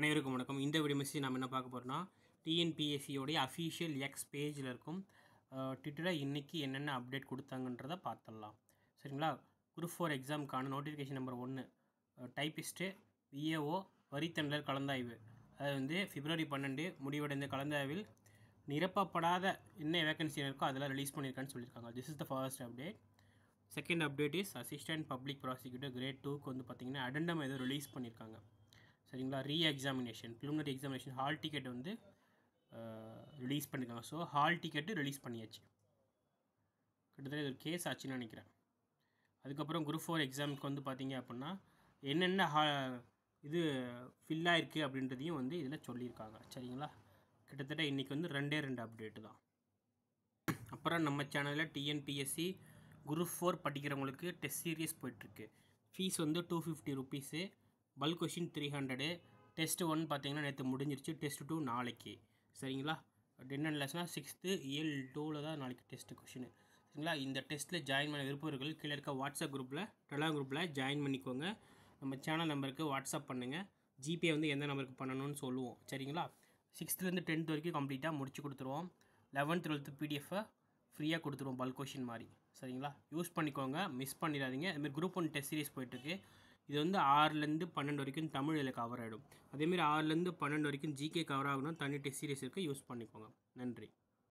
அனைவருக்கும் வணக்கம். இந்த வீடியோ மெசேஜ் நம்ம என்ன பார்க்க போகிறோம்னா, டிஎன்பிஎஸ்சியோடைய அஃபீஷியல் எக்ஸ் பேஜில் இருக்கும் ட்விட்டரில் இன்றைக்கி என்னென்ன அப்டேட் கொடுத்தாங்கன்றதை பார்த்துடலாம். சரிங்களா? குரூப் 4 எக்ஸாமுக்கான நோட்டிஃபிகேஷன் நம்பர் 1 டைப்பிஸ்ட்டு விஏஓ வரித்தண்டர் கலந்தாய்வு. அது வந்து February 12 முடிவடைந்த கலந்தாய்வில் நிரப்பப்படாத என்ன வேகன்சி இருக்கோ அதெல்லாம் ரிலீஸ் பண்ணியிருக்கான்னு சொல்லியிருக்காங்க. This is the first update. Second update is assistant public prosecutor great 2க்கு வந்து பார்த்திங்கன்னா அடெண்டம் ஏதோ ரிலீஸ் பண்ணியிருக்காங்க. சரிங்களா? Examination preliminary examination hall ticket வந்து ரிலீஸ் பண்ணியிருக்காங்க. ஸோ ஹால் டிக்கெட்டு ரிலீஸ் பண்ணியாச்சு. கிட்டத்தட்ட இது ஒரு கேஸ் ஆச்சுன்னு நினைக்கிறேன். அதுக்கப்புறம் குரூப் 4 எக்ஸாமுக்கு வந்து பார்த்திங்க அப்படின்னா என்னென்ன இது ஃபில் ஆயிருக்கு அப்படின்றதையும் வந்து இதில் சொல்லியிருக்காங்க. சரிங்களா? கிட்டத்தட்ட இன்றைக்கி வந்து 2 அப்டேட்டு தான். அப்புறம் நம்ம சேனலில் டிஎன்பிஎஸ்சி குரூப் 4 படிக்கிறவங்களுக்கு டெஸ்ட் சீரியஸ் போயிட்டுருக்கு. ஃபீஸ் வந்து 250 ருபீஸு, பல்க் கொஷின் 300. டெஸ்ட்டு 1 பார்த்தீங்கன்னா நேற்று முடிஞ்சிருச்சு. டெஸ்ட் 2 நாளைக்கு. சரிங்களா? என்ன லெஸ்னா 6th இயல் 2ல் தான் நாளைக்கு டெஸ்ட்டு கொஷின். சரிங்களா? இந்த டெஸ்ட்டில் ஜாயின் பண்ண விருப்பவர்கள் கீழே இருக்க வாட்ஸ்அப் குரூப்பில் டெலாம் குரூப்பில் ஜாயின் பண்ணிக்கோங்க. நம்ம சேனல் நம்பருக்கு வாட்ஸ்அப் பண்ணுங்கள். ஜிபே வந்து எந்த நம்பருக்கு பண்ணணும்னு சொல்லுவோம். சரிங்களா? 6th 10th வரைக்கும் கம்ப்ளீட்டாக முடிச்சு கொடுத்துருவோம். 11th 12th பிடிஎஃபை ஃப்ரீயாக கொடுத்துருவோம் பல்க் கொஷின் மாதிரி. சரிங்களா? யூஸ் பண்ணிக்கோங்க, மிஸ் பண்ணிடாதீங்க. அதுமாதிரி குரூப் 1 டெஸ்ட் சீரிஸ் போயிட்டுருக்கு. இது வந்து 6லேருந்து 12 வரைக்கும் தமிழ் இதில் கவர் ஆகிடும். அதேமாதிரி 6லேருந்து 12 வரைக்கும் ஜிகே கவர் ஆகணும். தனி டெஸ்ட் சீரிஸ் இருக்குது, யூஸ் பண்ணிக்கோங்க. நன்றி.